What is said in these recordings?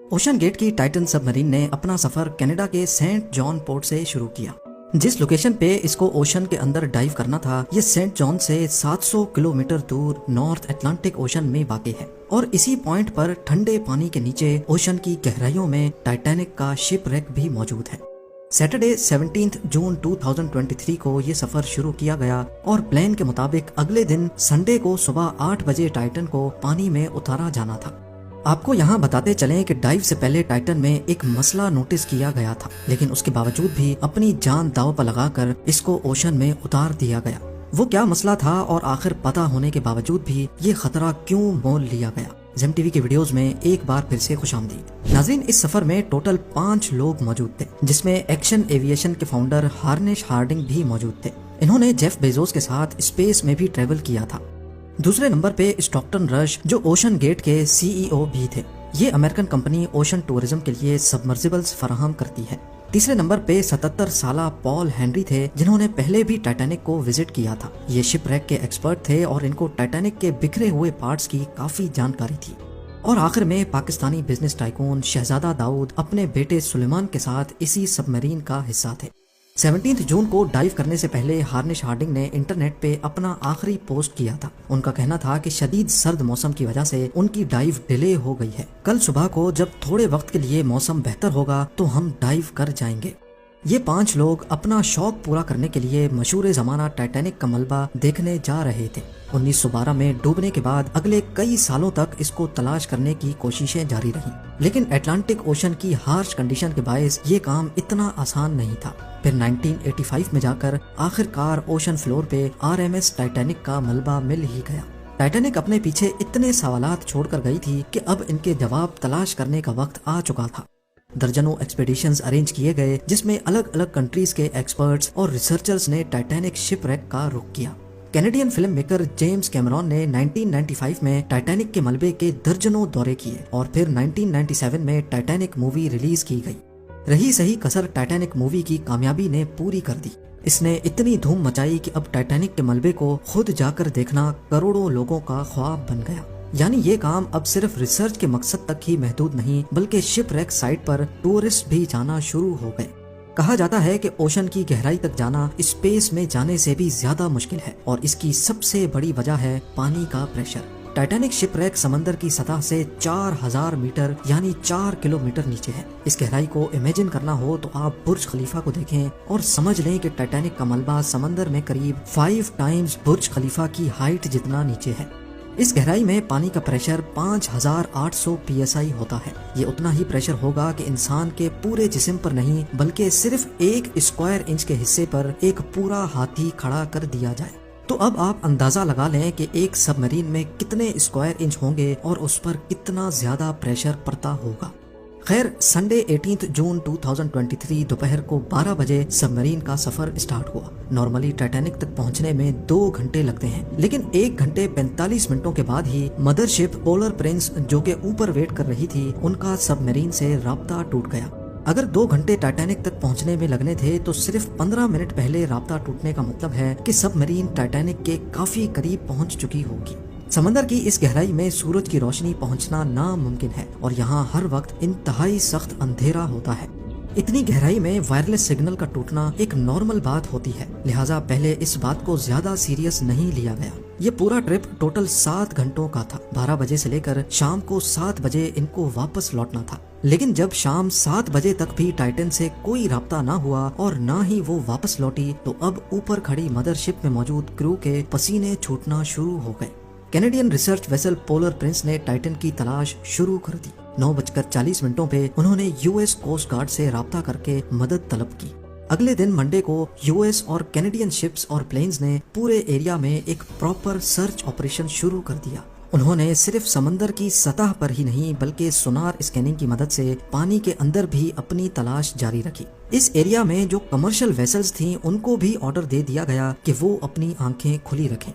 Ocean gate की Titan submarine ने अपना सफर कनाडा के सेंट जॉन पोर्ट से शुरू किया। जिस लोकेशन पे इसको ओशन के अंदर डाइव करना था, ये सेंट जॉन से 700 किलोमीटर दूर नॉर्थ अटलांटिक ओशन में वाक़ है और इसी पॉइंट पर ठंडे पानी के नीचे ओशन की गहराइयों में टाइटैनिक का शिप रेक भी मौजूद है। सैटरडे 17 जून 2023 को ये सफर शुरू किया गया और प्लान के मुताबिक अगले दिन संडे को सुबह 8 बजे टाइटन को पानी में उतारा जाना था। आपको यहाँ बताते चलें कि डाइव से पहले टाइटन में एक मसला नोटिस किया गया था, लेकिन उसके बावजूद भी अपनी जान दांव पर लगाकर इसको ओशन में उतार दिया गया। वो क्या मसला था और आखिर पता होने के बावजूद भी ये खतरा क्यों मोल लिया गया? जेम टीवी के वीडियोस में एक बार फिर से खुशामदीद। नाज़रीन, इस सफर में टोटल 5 लोग मौजूद थे, जिसमें एक्शन एविएशन के फाउंडर हार्निश हार्डिंग भी मौजूद थे। इन्होंने जेफ बेजोस के साथ स्पेस में भी ट्रेवल किया था। दूसरे नंबर पे स्टॉकटन रश, जो ओशन गेट के सीईओ भी थे। ये अमेरिकन कंपनी ओशन टूरिज्म के लिए सबमर्सिबल्स फराहम करती है। तीसरे नंबर पे 77 साला पॉल हेनरी थे, जिन्होंने पहले भी टाइटैनिक को विजिट किया था। ये शिप रैक के एक्सपर्ट थे और इनको टाइटैनिक के बिखरे हुए पार्ट्स की काफी जानकारी थी। और आखिर में पाकिस्तानी बिजनेस टाइकून शहजादा दाऊद अपने बेटे सुलेमान के साथ इसी सबमरीन का हिस्सा थे। 17 जून को डाइव करने से पहले हार्निश हार्डिंग ने इंटरनेट पे अपना आखिरी पोस्ट किया था। उनका कहना था कि शदीद सर्द मौसम की वजह से उनकी डाइव डिले हो गई है। कल सुबह को जब थोड़े वक्त के लिए मौसम बेहतर होगा तो हम डाइव कर जाएंगे। ये 5 लोग अपना शौक पूरा करने के लिए मशहूर जमाना टाइटैनिक का मलबा देखने जा रहे थे। 1912 में डूबने के बाद अगले कई सालों तक इसको तलाश करने की कोशिशें जारी रहीं, लेकिन अटलांटिक ओशन की हार्श कंडीशन के बायस ये काम इतना आसान नहीं था। फिर 1985 में जाकर आखिरकार ओशन फ्लोर पे RMS टाइटैनिक का मलबा मिल ही गया। टाइटैनिक अपने पीछे इतने सवालात छोड़कर गई थी कि अब इनके जवाब तलाश करने का वक्त आ चुका था। दर्जनों एक्सपेडिशंस अरेंज किए गए, जिसमें अलग अलग कंट्रीज के एक्सपर्ट्स और रिसर्चर्स ने टाइटैनिक शिप रैक का रुख किया। Canadian film maker James Cameron ने 1995 में टाइटैनिक के मलबे के दर्जनों दौरे किए और फिर 1997 में टाइटैनिक मूवी रिलीज की गई। रही सही कसर टाइटैनिक मूवी की कामयाबी ने पूरी कर दी। इसने इतनी धूम मचाई कि अब टाइटैनिक के मलबे को खुद जाकर देखना करोड़ों लोगों का ख्वाब बन गया। यानी ये काम अब सिर्फ रिसर्च के मकसद तक ही महदूद नहीं, बल्कि शिप रैक साइट पर टूरिस्ट भी जाना शुरू हो गए। कहा जाता है कि ओशन की गहराई तक जाना स्पेस में जाने से भी ज्यादा मुश्किल है और इसकी सबसे बड़ी वजह है पानी का प्रेशर। टाइटैनिक शिप रैक समंदर की सतह से 4000 मीटर यानी 4 किलोमीटर नीचे है। इस गहराई को इमेजिन करना हो तो आप बुर्ज खलीफा को देखें और समझ लें कि टाइटैनिक का मलबा समंदर में करीब 5 टाइम्स बुर्ज खलीफा की हाइट जितना नीचे है। इस गहराई में पानी का प्रेशर 5800 PSI होता है। ये उतना ही प्रेशर होगा कि इंसान के पूरे जिस्म पर नहीं, बल्कि सिर्फ 1 स्क्वायर इंच के हिस्से पर एक पूरा हाथी खड़ा कर दिया जाए। तो अब आप अंदाजा लगा लें कि एक सबमरीन में कितने स्क्वायर इंच होंगे और उस पर कितना ज्यादा प्रेशर पड़ता होगा। खैर, संडे 18 जून 2023 दोपहर को 12 बजे सबमरीन का सफर स्टार्ट हुआ। नॉर्मली टाइटैनिक तक पहुंचने में 2 घंटे लगते हैं, लेकिन 1 घंटे 45 मिनटों के बाद ही मदरशिप पोलर प्रिंस, जो के ऊपर वेट कर रही थी, उनका सबमरीन से राब्ता टूट गया। अगर 2 घंटे टाइटैनिक तक पहुंचने में लगने थे तो सिर्फ 15 मिनट पहले राब्ता टूटने का मतलब है कि सबमरीन टाइटैनिक के काफी करीब पहुंच चुकी होगी। समंदर की इस गहराई में सूरज की रोशनी पहुंचना नामुमकिन है और यहाँ हर वक्त इंतहाई सख्त अंधेरा होता है। इतनी गहराई में वायरलेस सिग्नल का टूटना एक नॉर्मल बात होती है, लिहाजा पहले इस बात को ज्यादा सीरियस नहीं लिया गया। ये पूरा ट्रिप टोटल 7 घंटों का था। 12 बजे से लेकर शाम को 7 बजे इनको वापस लौटना था, लेकिन जब शाम 7 बजे तक भी टाइटन से कोई राब्ता ना हुआ और ना ही वो वापस लौटी, तो अब ऊपर खड़ी मदरशिप में मौजूद क्रू के पसीने छूटना शुरू हो गए। Canadian research vessel polar Prince ने टाइटन की तलाश शुरू कर दी। 9:40 पे उन्होंने US कोस्ट गार्ड से राब्ता करके मदद तलब की। अगले दिन मंडे को US और कैनेडियन शिप्स और प्लेन्स ने पूरे एरिया में एक प्रॉपर सर्च ऑपरेशन शुरू कर दिया। उन्होंने सिर्फ समंदर की सतह पर ही नहीं, बल्कि सोनार स्कैनिंग की मदद से पानी के अंदर भी अपनी तलाश जारी रखी। इस एरिया में जो कमर्शियल वेसल्स थीं, उनको भी ऑर्डर दे दिया गया कि वो अपनी आंखें खुली रखें।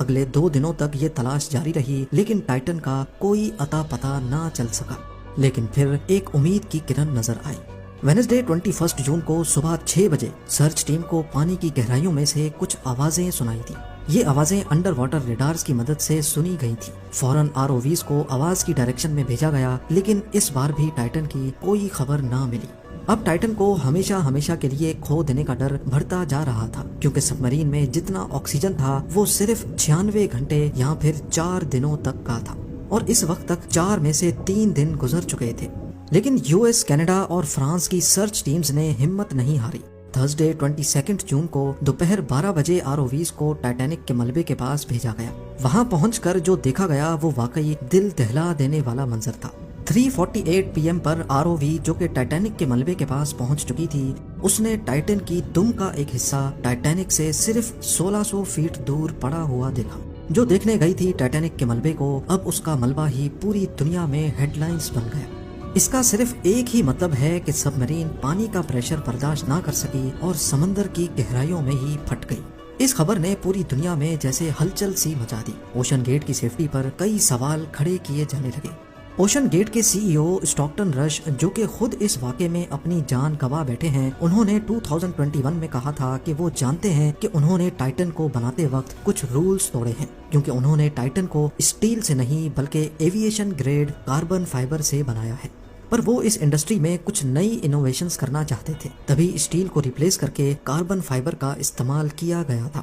अगले 2 दिनों तक ये तलाश जारी रही, लेकिन टाइटन का कोई अता पता ना चल सका। लेकिन फिर एक उम्मीद की किरण नजर आई। वेडनेसडे 21 जून को सुबह 6 बजे सर्च टीम को पानी की गहराइयों में से कुछ आवाजें सुनाई दी। یہ آوازیں انڈر واٹر ریڈارز کی مدد سے سنی گئی تھی۔ فوراً ROVs کو آواز کی ڈائریکشن میں بھیجا گیا، لیکن اس بار بھی ٹائٹن کی کوئی خبر نہ ملی۔ اب ٹائٹن کو ہمیشہ کے لیے کھو دینے کا ڈر بڑھتا جا رہا تھا، کیونکہ سب مرین میں جتنا آکسیجن تھا وہ صرف 96 گھنٹے یا پھر 4 دنوں تک کا تھا، اور اس وقت تک 4 میں سے 3 دن گزر چکے تھے۔ لیکن US، کینیڈا اور فرانس کی سرچ ٹیمز نے ہمت نہیں ہاری۔ تھرسڈے 22 جون کو دوپہر 12 بجے ROVs کو ٹائٹینک کے ملبے کے پاس بھیجا گیا۔ وہاں پہنچ کر جو دیکھا گیا وہ واقعی دل دہلا دینے والا منظر تھا۔ 3:48 PM پر ROV جو کہ ٹائٹینک کے ملبے کے پاس پہنچ چکی تھی، اس نے ٹائٹن کی دم کا ایک حصہ ٹائٹینک سے صرف 1600 فیٹ دور پڑا ہوا دیکھا۔ جو دیکھنے گئی تھی ٹائٹینک کے ملبے کو، اب اس کا ملبہ ہی پوری دنیا میں ہیڈ لائنز بن گیا۔ اس کا صرف ایک ہی مطلب ہے کہ سب مرین پانی کا پریشر برداشت نہ کر سکی اور سمندر کی گہرائیوں میں ہی پھٹ گئی۔ اس خبر نے پوری دنیا میں جیسے ہلچل سی مچا دی۔ اوشن گیٹ کی سیفٹی پر کئی سوال کھڑے کیے جانے لگے۔ اوشن گیٹ کے CEO اسٹاکٹن رش، جو کہ خود اس واقعے میں اپنی جان گنوا بیٹھے ہیں، انہوں نے 2021 میں کہا تھا کہ وہ جانتے ہیں کہ انہوں نے ٹائٹن کو بناتے وقت کچھ رولز توڑے ہیں، کیونکہ انہوں نے ٹائٹن کو اسٹیل سے نہیں بلکہ ایویشن گریڈ کاربن فائبر سے بنایا ہے۔ پر وہ اس انڈسٹری میں کچھ نئی انوویشنز کرنا چاہتے تھے، تبھی اسٹیل کو ریپلیس کر کے کاربن فائبر کا استعمال کیا گیا تھا۔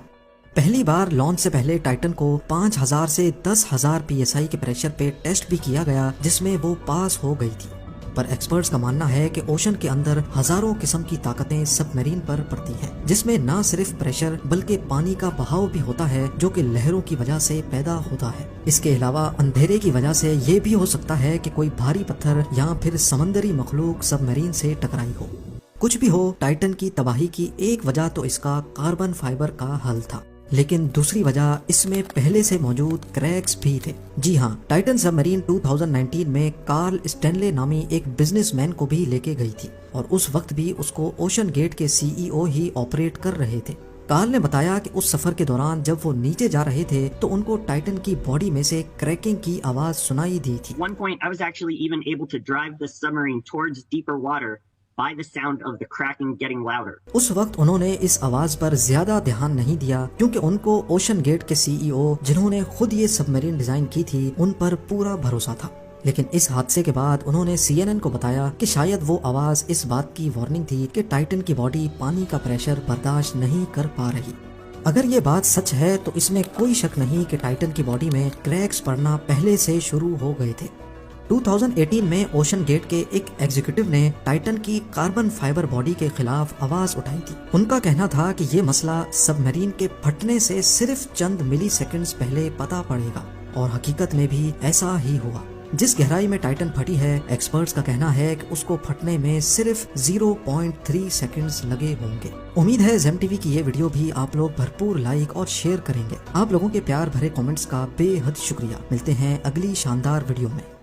پہلی بار لانچ سے پہلے ٹائٹن کو 5000 سے 10,000 PSI کے پریشر پہ ٹیسٹ بھی کیا گیا، جس میں وہ پاس ہو گئی تھی۔ پر ایکسپرٹس کا ماننا ہے کہ اوشن کے اندر ہزاروں قسم کی طاقتیں سب مرین پر پڑتی ہیں، جس میں نہ صرف پریشر بلکہ پانی کا بہاؤ بھی ہوتا ہے، جو کہ لہروں کی وجہ سے پیدا ہوتا ہے۔ اس کے علاوہ اندھیرے کی وجہ سے یہ بھی ہو سکتا ہے کہ کوئی بھاری پتھر یا پھر سمندری مخلوق سب مرین سے ٹکرائی ہو۔ کچھ بھی ہو، ٹائٹن کی تباہی کی ایک وجہ تو اس کا کاربن فائبر کا حل تھا، لیکن دوسری وجہ اس میں پہلے سے موجود کریکس بھی تھے۔ جی ہاں، ٹائٹن سب مرین 2019 میں کارل اسٹینلے نامی ایک بزنس مین کو بھی لے کے گئی تھی، اور اس وقت بھی اس کو اوشن گیٹ کے CEO ہی آپریٹ کر رہے تھے۔ کارل نے بتایا کہ اس سفر کے دوران جب وہ نیچے جا رہے تھے تو ان کو ٹائٹن کی باڈی میں سے کریکنگ کی آواز سنائی دی تھی۔ One point I was actually even able to drive the submarine towards deeper water by the sound of the cracking getting louder. اس وقت انہوں نے اس آواز پر زیادہ دھیان نہیں دیا، کیونکہ ان کو اوشن گیٹ کے CEO جنہوں نے خود یہ سب مرین ڈیزائن کی تھی، ان پر پورا بھروسہ تھا۔ لیکن اس حادثے کے بعد انہوں نے CNN کو بتایا کہ شاید وہ آواز اس بات کی وارننگ تھی کہ ٹائٹن کی باڈی پانی کا پریشر برداشت نہیں کر پا رہی۔ اگر یہ بات سچ ہے تو اس میں کوئی شک نہیں کہ ٹائٹن کی باڈی میں کریکس پڑنا پہلے سے شروع ہو گئے تھے۔ 2018 میں اوشن گیٹ کے ایک ایگزیکٹو نے ٹائٹن کی کاربن فائبر باڈی کے خلاف آواز اٹھائی تھی۔ ان کا کہنا تھا کہ یہ مسئلہ سب مرین کے پھٹنے سے صرف چند ملی سیکنڈز پہلے پتا پڑے گا، اور حقیقت میں بھی ایسا ہی ہوا۔ جس گہرائی میں ٹائٹن پھٹی ہے، ایکسپرٹس کا کہنا ہے کہ اس کو پھٹنے میں صرف 0.3 سیکنڈز لگے ہوں گے۔ امید ہے زیم ٹی وی کی یہ ویڈیو بھی آپ لوگ بھرپور لائک اور شیئر کریں گے۔ آپ لوگوں کے پیار بھرے کامنٹس کا بے حد شکریہ۔ ملتے ہیں اگلی شاندار ویڈیو میں۔